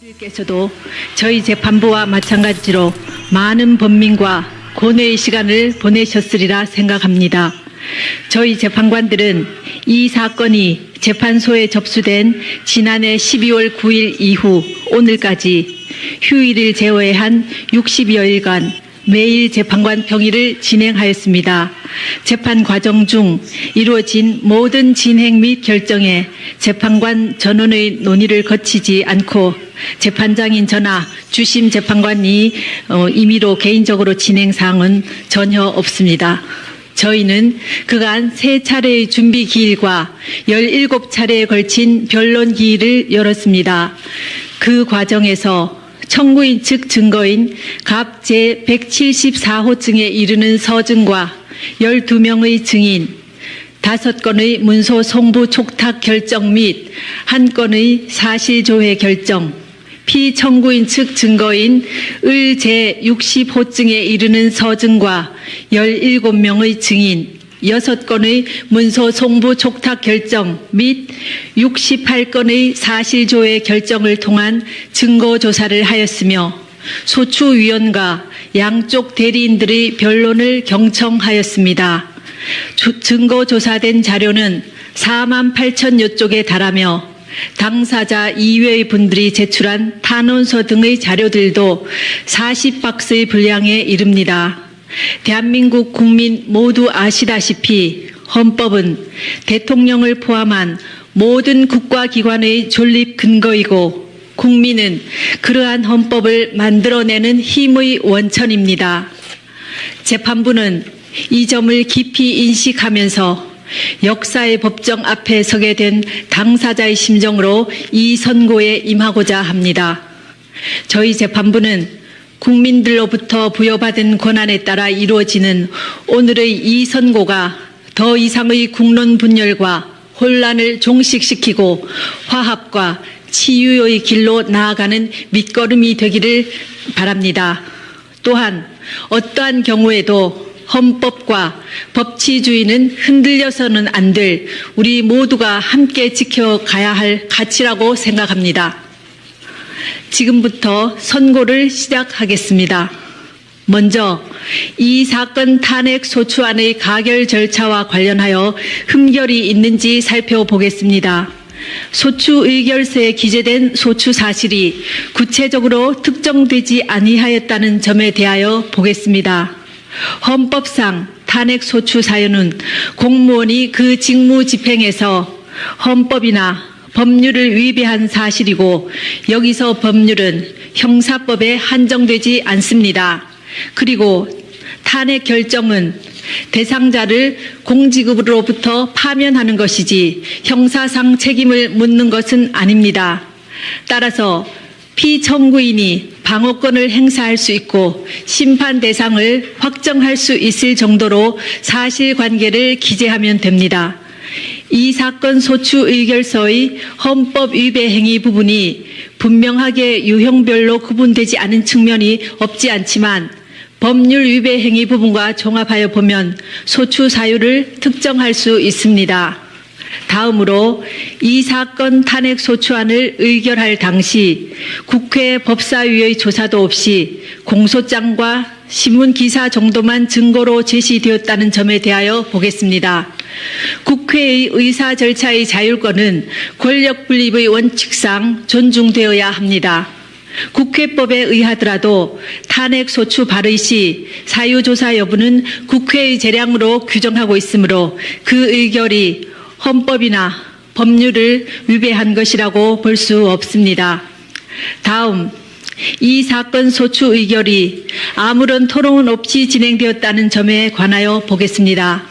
께서도 저희 재판부와 마찬가지로 많은 범민과 고뇌의 시간을 보내셨으리라 생각합니다. 저희 재판관들은 이 사건이 재판소에 접수된 지난해 12월 9일 이후 오늘까지 휴일을 제외한 60여일간 매일 재판관 평의를 진행하였습니다. 재판 과정 중 이루어진 모든 진행 및 결정에 재판관 전원의 논의를 거치지 않고 재판장인 저나 주심 재판관이 임의로 개인적으로 진행 사항은 전혀 없습니다. 저희는 그간 3차례의 준비 기일과 17차례에 걸친 변론 기일을 열었습니다. 그 과정에서 청구인 측 증거인 갑 제174호증에 이르는 서증과 12명의 증인, 5건의 문서 송부 촉탁 결정 및 1건의 사실조회 결정, 피청구인 측 증거인 을 제60호증에 이르는 서증과 17명의 증인, 6건의 문서 송부 촉탁 결정 및 68건의 사실조회 결정을 통한 증거조사를 하였으며 소추위원과 양쪽 대리인들의 변론을 경청하였습니다. 증거조사된 자료는 4만 8천여 쪽에 달하며 당사자 이외의 분들이 제출한 탄원서 등의 자료들도 40박스의 분량에 이릅니다. 대한민국 국민 모두 아시다시피 헌법은 대통령을 포함한 모든 국가기관의 존립 근거이고 국민은 그러한 헌법을 만들어내는 힘의 원천입니다. 재판부는 이 점을 깊이 인식하면서 역사의 법정 앞에 서게 된 당사자의 심정으로 이 선고에 임하고자 합니다. 저희 재판부는 국민들로부터 부여받은 권한에 따라 이루어지는 오늘의 이 선고가 더 이상의 국론 분열과 혼란을 종식시키고 화합과 치유의 길로 나아가는 밑거름이 되기를 바랍니다. 또한 어떠한 경우에도 헌법과 법치주의는 흔들려서는 안 될 우리 모두가 함께 지켜가야 할 가치라고 생각합니다. 지금부터 선고를 시작하겠습니다. 먼저 이 사건 탄핵 소추안의 가결 절차와 관련하여 흠결이 있는지 살펴보겠습니다. 소추 의결서에 기재된 소추 사실이 구체적으로 특정되지 아니하였다는 점에 대하여 보겠습니다. 헌법상 탄핵 소추 사유는 공무원이 그 직무 집행에서 헌법이나 법률을 위배한 사실이고 여기서 법률은 형사법에 한정되지 않습니다. 그리고 탄핵 결정은 대상자를 공직으로부터 파면하는 것이지 형사상 책임을 묻는 것은 아닙니다. 따라서 피청구인이 방어권을 행사할 수 있고 심판 대상을 확정할 수 있을 정도로 사실관계를 기재하면 됩니다. 이 사건 소추 의결서의 헌법 위배 행위 부분이 분명하게 유형별로 구분되지 않은 측면이 없지 않지만 법률 위배 행위 부분과 종합하여 보면 소추 사유를 특정할 수 있습니다. 다음으로 이 사건 탄핵 소추안을 의결할 당시 국회 법사위의 조사도 없이 공소장과 신문기사 정도만 증거로 제시되었다는 점에 대하여 보겠습니다. 국회의 의사 절차의 자율권은 권력 분립의 원칙상 존중되어야 합니다. 국회법에 의하더라도 탄핵 소추 발의 시 사유조사 여부는 국회의 재량으로 규정하고 있으므로 그 의결이 헌법이나 법률을 위배한 것이라고 볼 수 없습니다. 다음, 이 사건 소추 의결이 아무런 토론 없이 진행되었다는 점에 관하여 보겠습니다.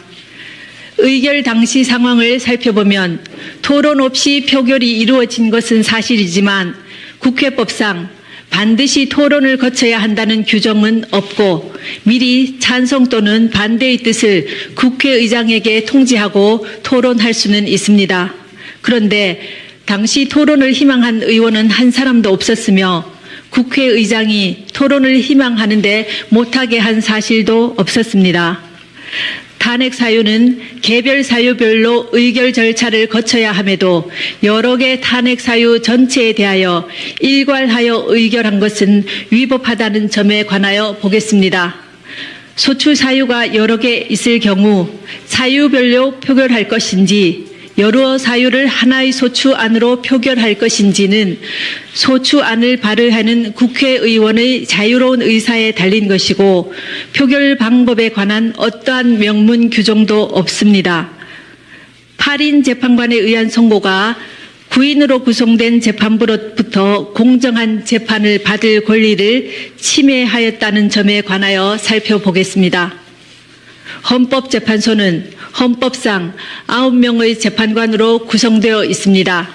의결 당시 상황을 살펴보면 토론 없이 표결이 이루어진 것은 사실이지만 국회법상 반드시 토론을 거쳐야 한다는 규정은 없고 미리 찬성 또는 반대의 뜻을 국회의장에게 통지하고 토론할 수는 있습니다. 그런데 당시 토론을 희망한 의원은 한 사람도 없었으며 국회의장이 토론을 희망하는데 못하게 한 사실도 없었습니다. 탄핵 사유는 개별 사유별로 의결 절차를 거쳐야 함에도 여러 개 탄핵 사유 전체에 대하여 일괄하여 의결한 것은 위법하다는 점에 관하여 보겠습니다. 소추 사유가 여러 개 있을 경우 사유별로 표결할 것인지 여러 사유를 하나의 소추안으로 표결할 것인지는 소추안을 발의하는 국회의원의 자유로운 의사에 달린 것이고 표결 방법에 관한 어떠한 명문 규정도 없습니다. 8인 재판관에 의한 선고가 9인으로 구성된 재판부로부터 공정한 재판을 받을 권리를 침해하였다는 점에 관하여 살펴보겠습니다. 헌법재판소는 헌법상 9명의 재판관으로 구성되어 있습니다.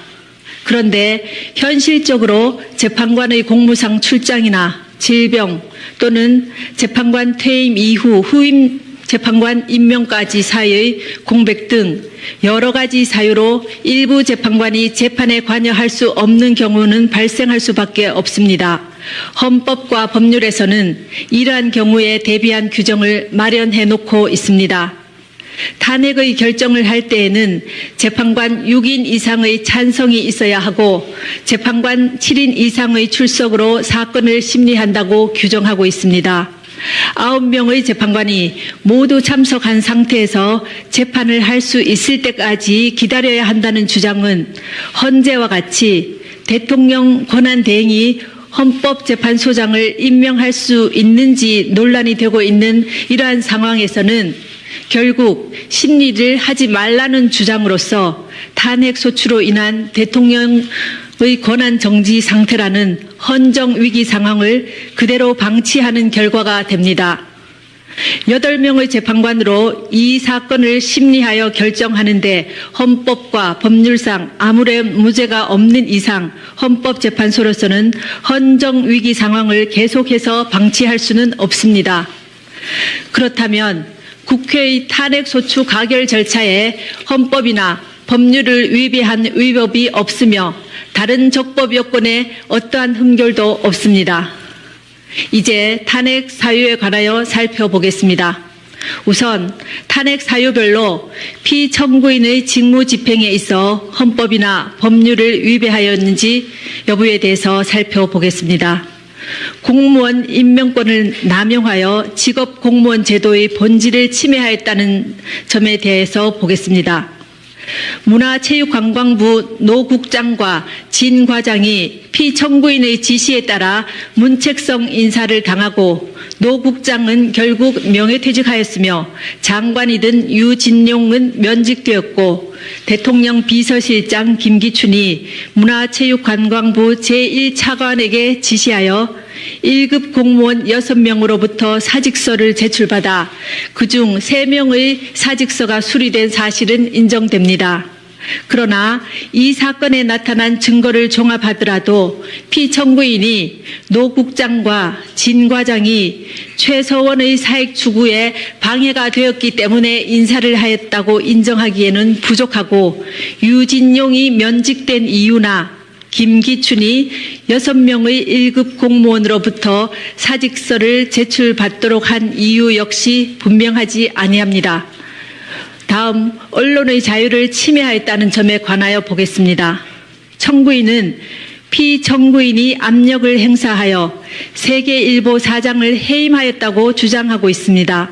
그런데 현실적으로 재판관의 공무상 출장이나 질병 또는 재판관 퇴임 이후 후임 재판관 임명까지 사이의 공백 등 여러 가지 사유로 일부 재판관이 재판에 관여할 수 없는 경우는 발생할 수밖에 없습니다. 헌법과 법률에서는 이러한 경우에 대비한 규정을 마련해 놓고 있습니다. 탄핵의 결정을 할 때에는 재판관 6인 이상의 찬성이 있어야 하고 재판관 7인 이상의 출석으로 사건을 심리한다고 규정하고 있습니다. 9명의 재판관이 모두 참석한 상태에서 재판을 할 수 있을 때까지 기다려야 한다는 주장은 헌재와 같이 대통령 권한대행이 헌법재판소장을 임명할 수 있는지 논란이 되고 있는 이러한 상황에서는 결국 심리를 하지 말라는 주장으로서 탄핵 소추로 인한 대통령의 권한 정지 상태라는 헌정 위기 상황을 그대로 방치하는 결과가 됩니다. 8명의 재판관으로 이 사건을 심리하여 결정하는데 헌법과 법률상 아무런 문제가 없는 이상 헌법재판소로서는 헌정 위기 상황을 계속해서 방치할 수는 없습니다. 그렇다면 국회의 탄핵소추 가결 절차에 헌법이나 법률을 위배한 위법이 없으며 다른 적법 요건에 어떠한 흠결도 없습니다. 이제 탄핵 사유에 관하여 살펴보겠습니다. 우선 탄핵 사유별로 피청구인의 직무 집행에 있어 헌법이나 법률을 위배하였는지 여부에 대해서 살펴보겠습니다. 공무원 임명권을 남용하여 직업 공무원 제도의 본질을 침해하였다는 점에 대해서 보겠습니다. 문화체육관광부 노 국장과 진 과장이 피청구인의 지시에 따라 문책성 인사를 당하고 노 국장은 결국 명예퇴직하였으며 장관이던 유진용은 면직되었고 대통령 비서실장 김기춘이 문화체육관광부 제1차관에게 지시하여 1급 공무원 6명으로부터 사직서를 제출받아 그중 3명의 사직서가 수리된 사실은 인정됩니다. 그러나 이 사건에 나타난 증거를 종합하더라도 피청구인이 노 국장과 진 과장이 최서원의 사익 추구에 방해가 되었기 때문에 인사를 하였다고 인정하기에는 부족하고 유진용이 면직된 이유나 김기춘이 6명의 1급 공무원으로부터 사직서를 제출받도록 한 이유 역시 분명하지 아니합니다. 다음 언론의 자유를 침해하였다는 점에 관하여 보겠습니다. 청구인은 피청구인이 압력을 행사하여 세계일보 사장을 해임하였다고 주장하고 있습니다.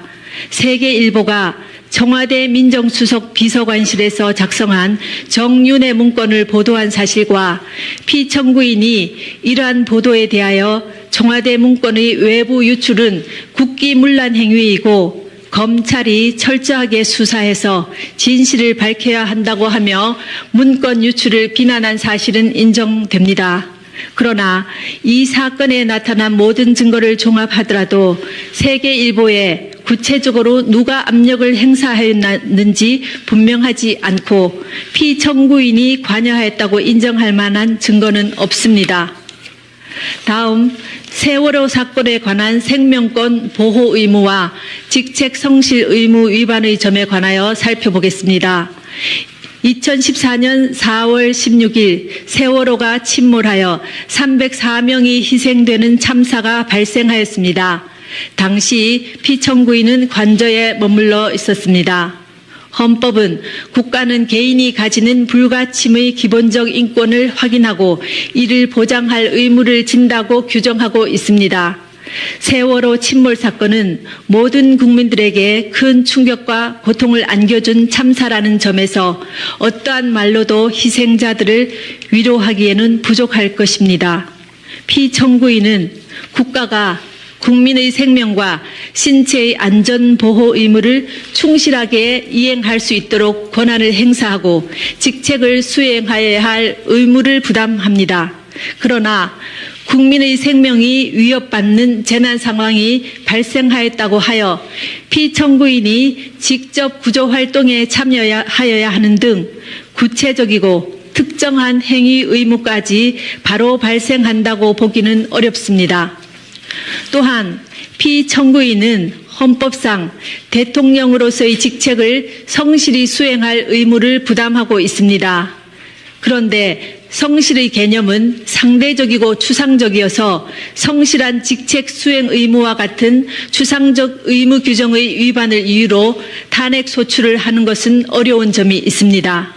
세계일보가 청와대 민정수석 비서관실에서 작성한 정윤회 문건을 보도한 사실과 피청구인이 이러한 보도에 대하여 청와대 문건의 외부 유출은 국기문란 행위이고 검찰이 철저하게 수사해서 진실을 밝혀야 한다고 하며 문건 유출을 비난한 사실은 인정됩니다. 그러나 이 사건에 나타난 모든 증거를 종합하더라도 세계일보에 구체적으로 누가 압력을 행사하였는지 분명하지 않고 피청구인이 관여하였다고 인정할 만한 증거는 없습니다. 다음 세월호 사건에 관한 생명권 보호 의무와 직책 성실 의무 위반의 점에 관하여 살펴보겠습니다. 2014년 4월 16일 세월호가 침몰하여 304명이 희생되는 참사가 발생하였습니다. 당시 피청구인은 관저에 머물러 있었습니다. 헌법은 국가는 개인이 가지는 불가침의 기본적 인권을 확인하고 이를 보장할 의무를 진다고 규정하고 있습니다. 세월호 침몰 사건은 모든 국민들에게 큰 충격과 고통을 안겨준 참사라는 점에서 어떠한 말로도 희생자들을 위로하기에는 부족할 것입니다. 피청구인은 국가가 국민의 생명과 신체의 안전보호 의무를 충실하게 이행할 수 있도록 권한을 행사하고 직책을 수행하여야 할 의무를 부담합니다. 그러나 국민의 생명이 위협받는 재난 상황이 발생하였다고 하여 피청구인이 직접 구조활동에 참여하여야 하는 등 구체적이고 특정한 행위 의무까지 바로 발생한다고 보기는 어렵습니다. 또한 피청구인은 헌법상 대통령으로서의 직책을 성실히 수행할 의무를 부담하고 있습니다. 그런데 성실의 개념은 상대적이고 추상적이어서 성실한 직책 수행 의무와 같은 추상적 의무 규정의 위반을 이유로 탄핵 소추를 하는 것은 어려운 점이 있습니다.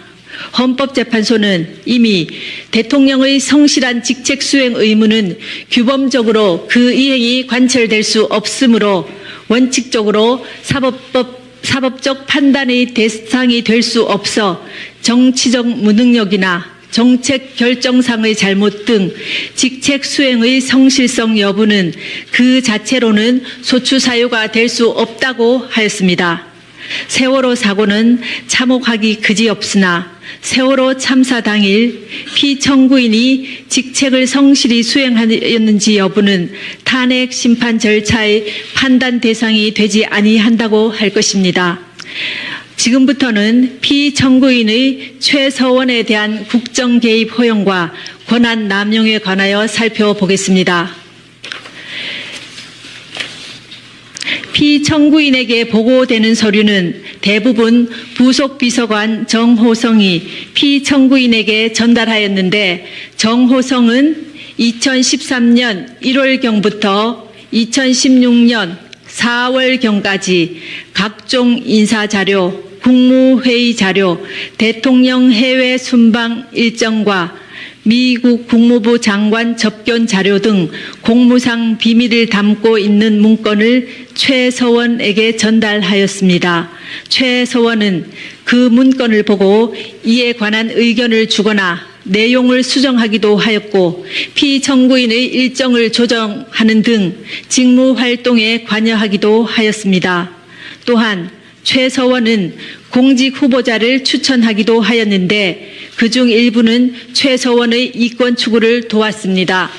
헌법재판소는 이미 대통령의 성실한 직책 수행 의무는 규범적으로 그 이행이 관철될 수 없으므로 원칙적으로 사법적 판단의 대상이 될 수 없어 정치적 무능력이나 정책 결정상의 잘못 등 직책 수행의 성실성 여부는 그 자체로는 소추 사유가 될 수 없다고 하였습니다. 세월호 사고는 참혹하기 그지없으나 세월호 참사 당일 피청구인이 직책을 성실히 수행하였는지 여부는 탄핵 심판 절차의 판단 대상이 되지 아니한다고 할 것입니다. 지금부터는 피청구인의 최서원에 대한 국정 개입 허용과 권한 남용에 관하여 살펴보겠습니다. 피청구인에게 보고되는 서류는 대부분 부속 비서관 정호성이 피청구인에게 전달하였는데 정호성은 2013년 1월경부터 2016년 4월경까지 각종 인사자료, 국무회의 자료, 대통령 해외 순방 일정과 미국 국무부 장관 접견 자료 등 공무상 비밀을 담고 있는 문건을 최서원에게 전달하였습니다. 최서원은 그 문건을 보고 이에 관한 의견을 주거나 내용을 수정하기도 하였고 피청구인의 일정을 조정하는 등 직무 활동에 관여하기도 하였습니다. 또한 최서원은 공직 후보자를 추천하기도 하였는데 그중 일부는 최서원의 이권 추구를 도왔습니다.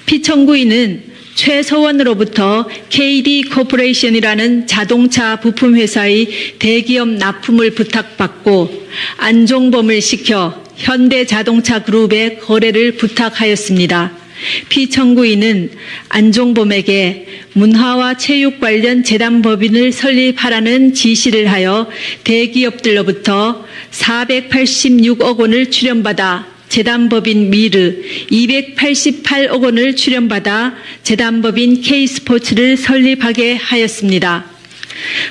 피청구인은 최서원으로부터 KD 코퍼레이션이라는 자동차 부품 회사의 대기업 납품을 부탁받고 안종범을 시켜 현대자동차 그룹에 거래를 부탁하였습니다. 피청구인은 안종범에게 문화와 체육 관련 재단법인을 설립하라는 지시를 하여 대기업들로부터 486억 원을 출연받아 재단법인 미르, 288억 원을 출연받아 재단법인 K스포츠를 설립하게 하였습니다.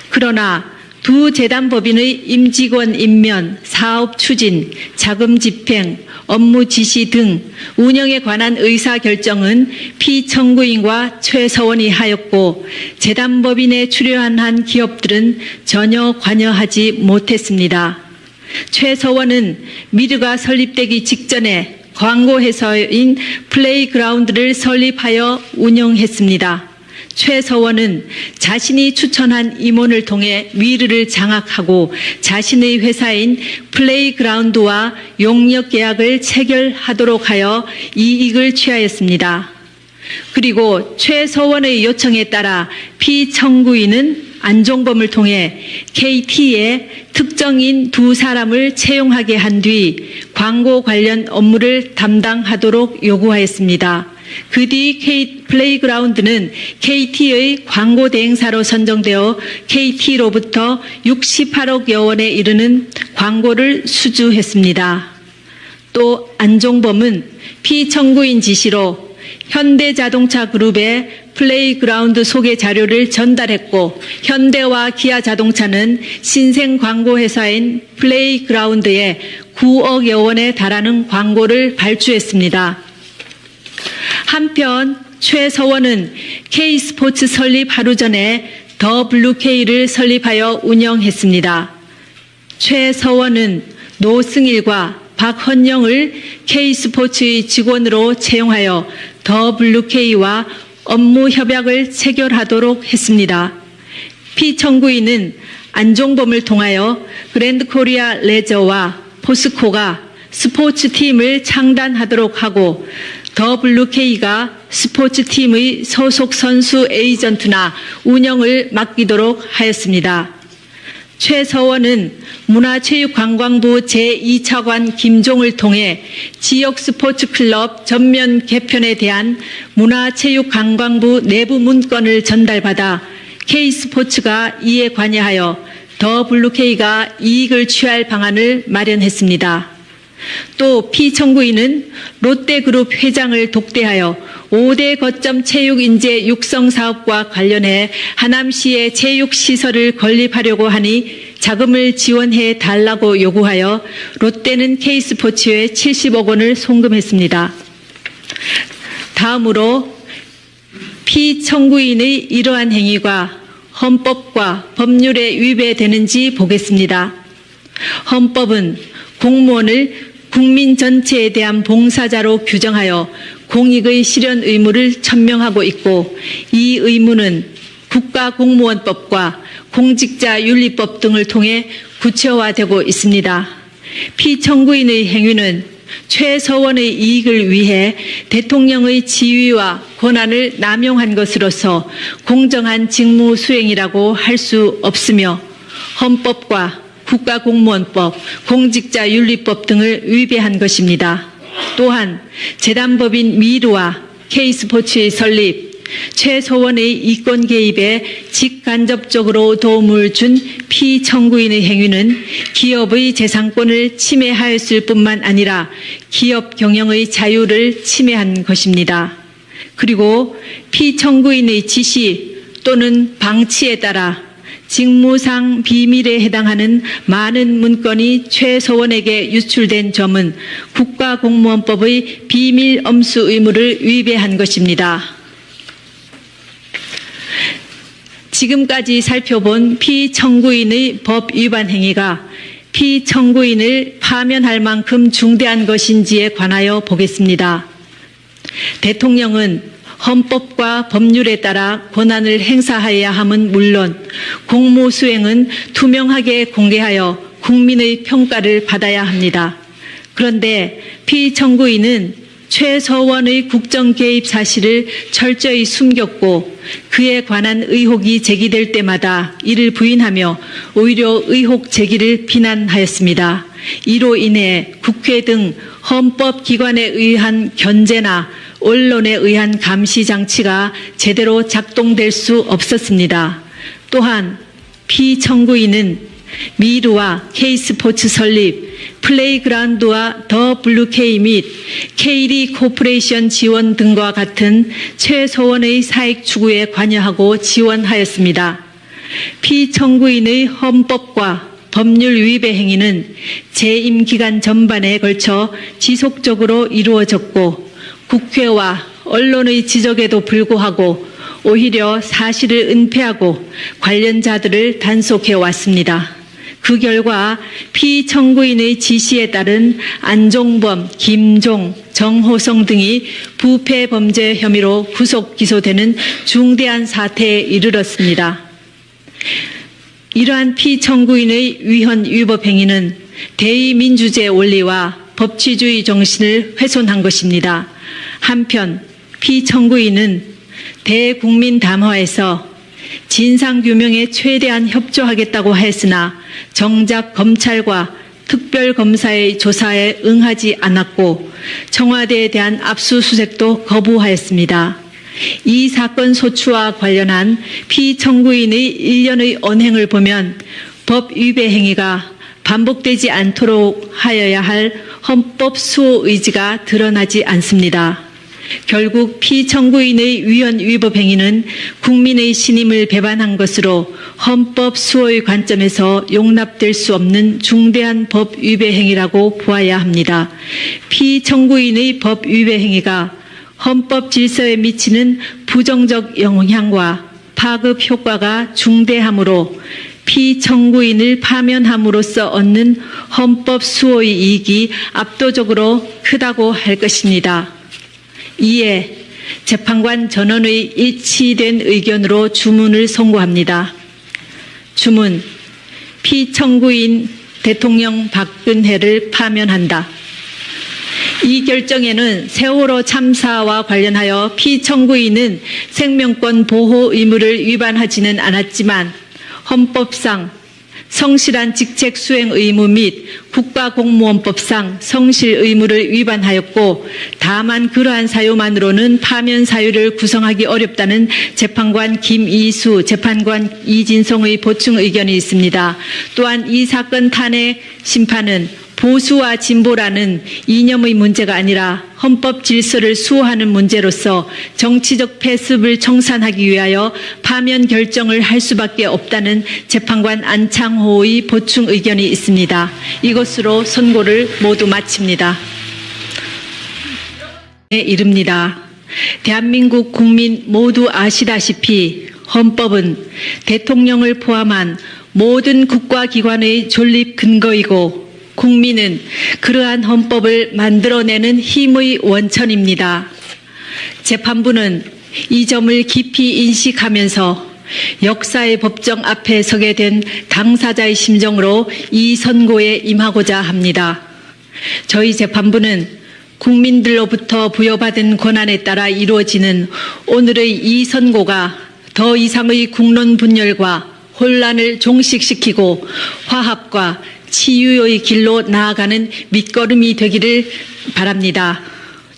그러나 두 재단법인의 임직원 임면, 사업 추진, 자금 집행, 업무 지시 등 운영에 관한 의사결정은 피청구인과 최서원이 하였고 재단법인에 출연한 기업들은 전혀 관여하지 못했습니다. 최서원은 미르가 설립되기 직전에 광고회사인 플레이그라운드를 설립하여 운영했습니다. 최서원은 자신이 추천한 임원을 통해 미르를 장악하고 자신의 회사인 플레이그라운드와 용역 계약을 체결하도록 하여 이익을 취하였습니다. 그리고 최서원의 요청에 따라 피청구인은 안종범을 통해 KT에 특정인 두 사람을 채용하게 한 뒤 광고 관련 업무를 담당하도록 요구하였습니다. 그 뒤 플레이그라운드는 KT의 광고 대행사로 선정되어 KT로부터 68억여 원에 이르는 광고를 수주했습니다. 또 안종범은 피청구인 지시로 현대자동차 그룹에 플레이그라운드 소개 자료를 전달했고 현대와 기아 자동차는 신생 광고 회사인 플레이그라운드에 9억여 원에 달하는 광고를 발주했습니다. 한편 최서원은 K스포츠 설립 하루 전에 더 블루K를 설립하여 운영했습니다. 최서원은 노승일과 박헌영을 K스포츠의 직원으로 채용하여 더 블루K와 업무 협약을 체결하도록 했습니다. 피청구인은 안종범을 통하여 그랜드코리아 레저와 포스코가 스포츠팀을 창단하도록 하고 더 블루K가 스포츠팀의 소속 선수 에이전트나 운영을 맡기도록 하였습니다. 최서원은 문화체육관광부 제2차관 김종을 통해 지역 스포츠클럽 전면 개편에 대한 문화체육관광부 내부 문건을 전달받아 K스포츠가 이에 관여하여 더 블루K가 이익을 취할 방안을 마련했습니다. 또 피청구인은 롯데그룹 회장을 독대하여 5대 거점 체육인재 육성 사업과 관련해 하남시에 체육시설을 건립하려고 하니 자금을 지원해 달라고 요구하여 롯데는 K스포츠에 70억 원을 송금했습니다. 다음으로 피청구인의 이러한 행위가 헌법과 법률에 위배되는지 보겠습니다. 헌법은 공무원을 국민 전체에 대한 봉사자로 규정하여 공익의 실현 의무를 천명하고 있고 이 의무는 국가공무원법과 공직자윤리법 등을 통해 구체화되고 있습니다. 피청구인의 행위는 최서원의 이익을 위해 대통령의 지위와 권한을 남용한 것으로서 공정한 직무 수행이라고 할 수 없으며 헌법과 국가공무원법, 공직자윤리법 등을 위배한 것입니다. 또한 재단법인 미르와 K스포츠의 설립, 최서원의 이권 개입에 직간접적으로 도움을 준 피청구인의 행위는 기업의 재산권을 침해하였을 뿐만 아니라 기업 경영의 자유를 침해한 것입니다. 그리고 피청구인의 지시 또는 방치에 따라 직무상 비밀에 해당하는 많은 문건이 최서원에게 유출된 점은 국가공무원법의 비밀 엄수 의무를 위배한 것입니다. 지금까지 살펴본 피청구인의 법 위반 행위가 피청구인을 파면할 만큼 중대한 것인지에 관하여 보겠습니다. 대통령은 헌법과 법률에 따라 권한을 행사해야 함은 물론 공무 수행은 투명하게 공개하여 국민의 평가를 받아야 합니다. 그런데 피청구인은 최서원의 국정 개입 사실을 철저히 숨겼고 그에 관한 의혹이 제기될 때마다 이를 부인하며 오히려 의혹 제기를 비난하였습니다. 이로 인해 국회 등 헌법기관에 의한 견제나 언론에 의한 감시 장치가 제대로 작동될 수 없었습니다. 또한 피청구인은 미르와 K스포츠 설립, 플레이그라운드와 더 블루K 및 KD 코퍼레이션 지원 등과 같은 최서원의 사익 추구에 관여하고 지원하였습니다. 피청구인의 헌법과 법률 위배 행위는 재임 기간 전반에 걸쳐 지속적으로 이루어졌고 국회와 언론의 지적에도 불구하고 오히려 사실을 은폐하고 관련자들을 단속해 왔습니다. 그 결과 피청구인의 지시에 따른 안종범, 김종, 정호성 등이 부패 범죄 혐의로 구속 기소되는 중대한 사태에 이르렀습니다. 이러한 피청구인의 위헌 위법 행위는 대의민주주의 원리와 법치주의 정신을 훼손한 것입니다. 한편 피청구인은 대국민 담화에서 진상규명에 최대한 협조하겠다고 했으나 정작 검찰과 특별검사의 조사에 응하지 않았고 청와대에 대한 압수수색도 거부하였습니다. 이 사건 소추와 관련한 피청구인의 일련의 언행을 보면 법 위배 행위가 반복되지 않도록 하여야 할 헌법 수호 의지가 드러나지 않습니다. 결국 피청구인의 위헌 위법 행위는 국민의 신임을 배반한 것으로 헌법 수호의 관점에서 용납될 수 없는 중대한 법 위배 행위라고 보아야 합니다. 피청구인의 법 위배 행위가 헌법 질서에 미치는 부정적 영향과 파급 효과가 중대하므로 피청구인을 파면함으로써 얻는 헌법 수호의 이익이 압도적으로 크다고 할 것입니다. 이에 재판관 전원의 일치된 의견으로 주문을 선고합니다. 주문, 피청구인 대통령 박근혜를 파면한다. 이 결정에는 세월호 참사와 관련하여 피청구인은 생명권 보호 의무를 위반하지는 않았지만 헌법상 성실한 직책 수행 의무 및 국가공무원법상 성실 의무를 위반하였고 다만 그러한 사유만으로는 파면 사유를 구성하기 어렵다는 재판관 김이수, 재판관 이진성의 보충 의견이 있습니다. 또한 이 사건 탄핵 심판은 보수와 진보라는 이념의 문제가 아니라 헌법 질서를 수호하는 문제로서 정치적 패습을 청산하기 위하여 파면 결정을 할 수밖에 없다는 재판관 안창호의 보충 의견이 있습니다. 이것으로 선고를 모두 마칩니다. 네, 이릅니다. 대한민국 국민 모두 아시다시피 헌법은 대통령을 포함한 모든 국가기관의 존립 근거이고 국민은 그러한 헌법을 만들어내는 힘의 원천입니다. 재판부는 이 점을 깊이 인식하면서 역사의 법정 앞에 서게 된 당사자의 심정으로 이 선고에 임하고자 합니다. 저희 재판부는 국민들로부터 부여받은 권한에 따라 이루어지는 오늘의 이 선고가 더 이상의 국론 분열과 혼란을 종식시키고 화합과 치유의 길로 나아가는 밑거름이 되기를 바랍니다.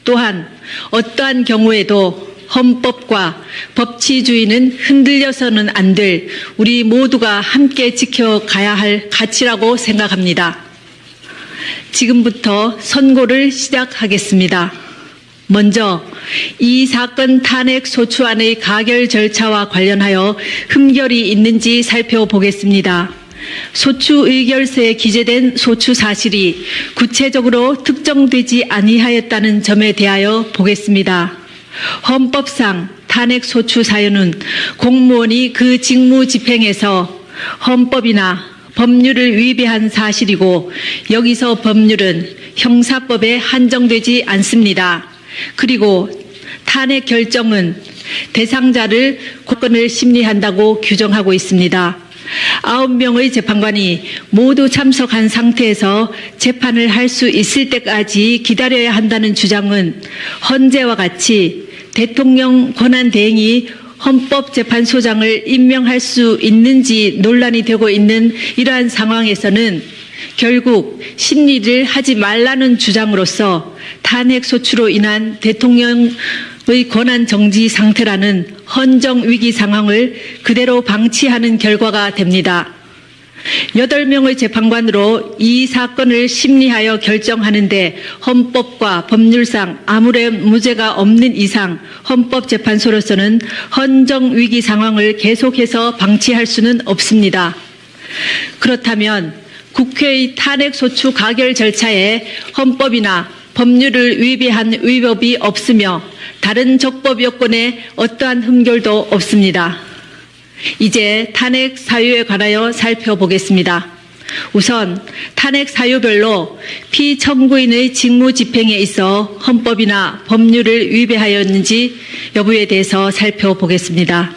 또한 어떠한 경우에도 헌법과 법치주의는 흔들려서는 안 될 우리 모두가 함께 지켜가야 할 가치라고 생각합니다. 지금부터 선고를 시작하겠습니다. 먼저 이 사건 탄핵 소추안의 가결 절차와 관련하여 흠결이 있는지 살펴보겠습니다. 소추 의결서에 기재된 소추 사실이 구체적으로 특정되지 아니하였다는 점에 대하여 보겠습니다. 헌법상 탄핵 소추 사유는 공무원이 그 직무 집행에서 헌법이나 법률을 위배한 사실이고 여기서 법률은 형사법에 한정되지 않습니다. 그리고 탄핵 결정은 대상자를 권을 심리한다고 규정하고 있습니다. 9명의 재판관이 모두 참석한 상태에서 재판을 할 수 있을 때까지 기다려야 한다는 주장은 헌재와 같이 대통령 권한대행이 헌법재판소장을 임명할 수 있는지 논란이 되고 있는 이러한 상황에서는 결국 심리를 하지 말라는 주장으로서 탄핵소추로 인한 대통령의 권한 정지 상태라는 헌정 위기 상황을 그대로 방치하는 결과가 됩니다. 8명의 재판관으로 이 사건을 심리하여 결정하는데 헌법과 법률상 아무런 문제가 없는 이상 헌법재판소로서는 헌정 위기 상황을 계속해서 방치할 수는 없습니다. 그렇다면 국회의 탄핵소추 가결 절차에 헌법이나 법률을 위배한 위법이 없으며 다른 적법 요건에 어떠한 흠결도 없습니다. 이제 탄핵 사유에 관하여 살펴보겠습니다. 우선 탄핵 사유별로 피청구인의 직무 집행에 있어 헌법이나 법률을 위배하였는지 여부에 대해서 살펴보겠습니다.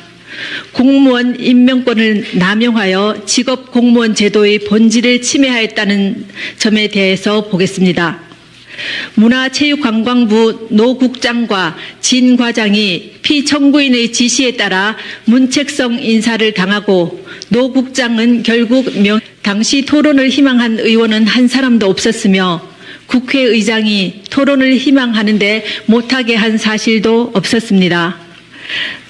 공무원 임명권을 남용하여 직업공무원 제도의 본질을 침해하였다는 점에 대해서 보겠습니다. 문화체육관광부 노 국장과 진 과장이 피청구인의 지시에 따라 문책성 인사를 당하고 노 국장은 결국 당시 토론을 희망한 의원은 한 사람도 없었으며 국회의장이 토론을 희망하는데 못하게 한 사실도 없었습니다.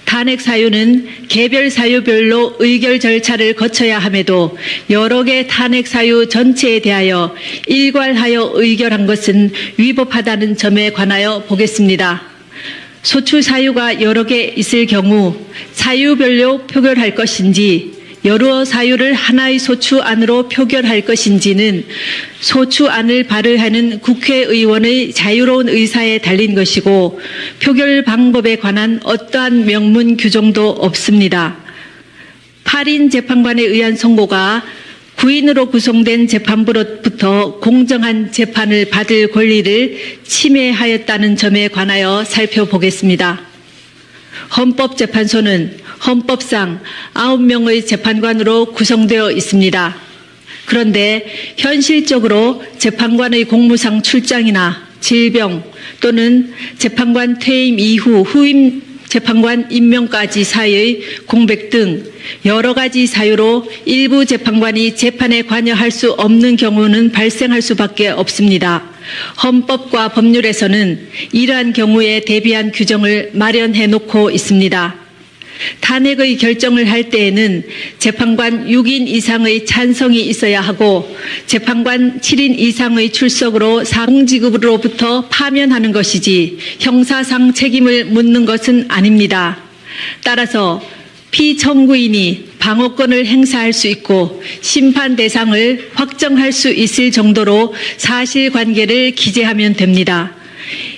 탄핵 사유는 개별 사유별로 의결 절차를 거쳐야 함에도 여러 개 탄핵 사유 전체에 대하여 일괄하여 의결한 것은 위법하다는 점에 관하여 보겠습니다. 소추 사유가 여러 개 있을 경우 사유별로 표결할 것인지 여러 사유를 하나의 소추안으로 표결할 것인지는 소추안을 발의하는 국회의원의 자유로운 의사에 달린 것이고 표결 방법에 관한 어떠한 명문 규정도 없습니다. 8인 재판관에 의한 선고가 9인으로 구성된 재판부로부터 공정한 재판을 받을 권리를 침해하였다는 점에 관하여 살펴보겠습니다. 헌법재판소는 헌법상 9명의 재판관으로 구성되어 있습니다. 그런데 현실적으로 재판관의 공무상 출장이나 질병 또는 재판관 퇴임 이후 후임 재판관 임명까지 사이의 공백 등 여러 가지 사유로 일부 재판관이 재판에 관여할 수 없는 경우는 발생할 수밖에 없습니다. 헌법과 법률에서는 이러한 경우에 대비한 규정을 마련해 놓고 있습니다. 탄핵의 결정을 할 때에는 재판관 6인 이상의 찬성이 있어야 하고 재판관 7인 이상의 출석으로 공직으로부터 파면하는 것이지 형사상 책임을 묻는 것은 아닙니다. 따라서 피청구인이 방어권을 행사할 수 있고 심판 대상을 확정할 수 있을 정도로 사실관계를 기재하면 됩니다.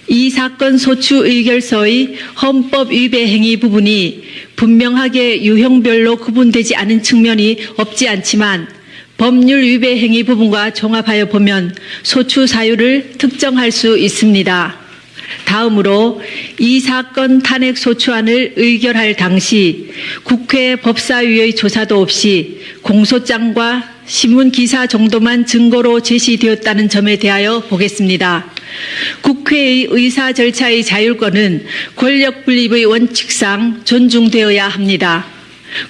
이 사건 소추 의결서의 헌법 위배 행위 부분이 분명하게 유형별로 구분되지 않은 측면이 없지 않지만 법률 위배 행위 부분과 종합하여 보면 소추 사유를 특정할 수 있습니다. 다음으로 이 사건 탄핵 소추안을 의결할 당시 국회 법사위의 조사도 없이 공소장과 신문기사 정도만 증거로 제시되었다는 점에 대하여 보겠습니다. 국회의 의사 절차의 자율권은 권력 분립의 원칙상 존중되어야 합니다.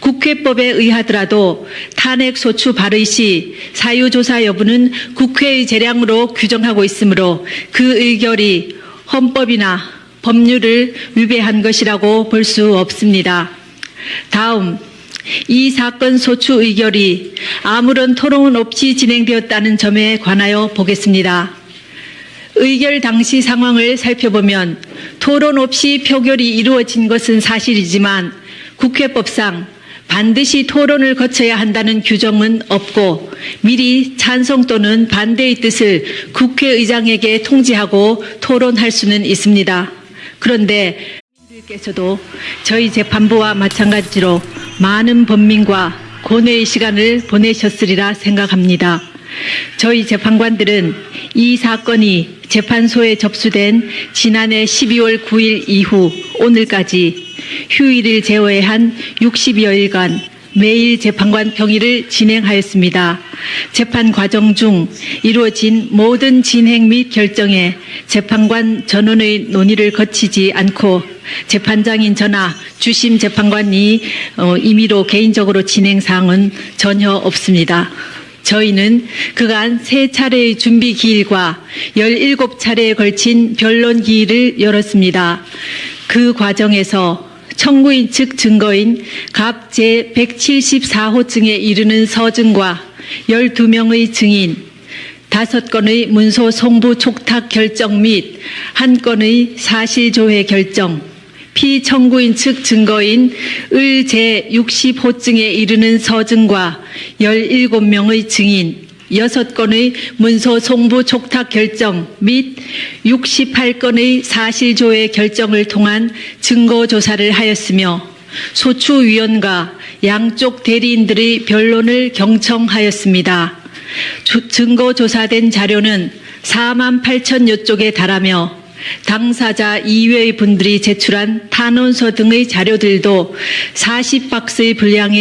국회법에 의하더라도 탄핵 소추 발의 시 사유조사 여부는 국회의 재량으로 규정하고 있으므로 그 의결이 헌법이나 법률을 위배한 것이라고 볼 수 없습니다. 다음, 이 사건 소추 의결이 아무런 토론 없이 진행되었다는 점에 관하여 보겠습니다. 의결 당시 상황을 살펴보면 토론 없이 표결이 이루어진 것은 사실이지만 국회법상 반드시 토론을 거쳐야 한다는 규정은 없고 미리 찬성 또는 반대의 뜻을 국회의장에게 통지하고 토론할 수는 있습니다. 그런데 께서도 저희 재판부와 마찬가지로 많은 법민과 고뇌의 시간을 보내셨으리라 생각합니다. 저희 재판관들은 이 사건이 재판소에 접수된 지난해 12월 9일 이후 오늘까지 휴일을 제외한 60여일간 매일 재판관 평일을 진행하였습니다. 재판 과정 중 이루어진 모든 진행 및 결정에 재판관 전원의 논의를 거치지 않고 재판장인 저나 주심 재판관이 임의로 개인적으로 진행 사항은 전혀 없습니다. 저희는 그간 3차례의 준비 기일과 17차례에 걸친 변론 기일을 열었습니다. 그 과정에서 청구인 측 증거인 갑 제174호증에 이르는 서증과 12명의 증인, 5건의 문서 송부 촉탁 결정 및 1건의 사실조회 결정, 피청구인 측 증거인 을 제60호증에 이르는 서증과 17명의 증인, 6건의 문서 송부 촉탁 결정 및 68건의 사실조회 결정을 통한 증거조사를 하였으며 소추위원과 양쪽 대리인들의 변론을 경청하였습니다. 증거조사된 자료는 48,000여 쪽에 달하며 당사자 이외의 분들이 제출한 탄원서 등의 자료들도 40박스의 분량의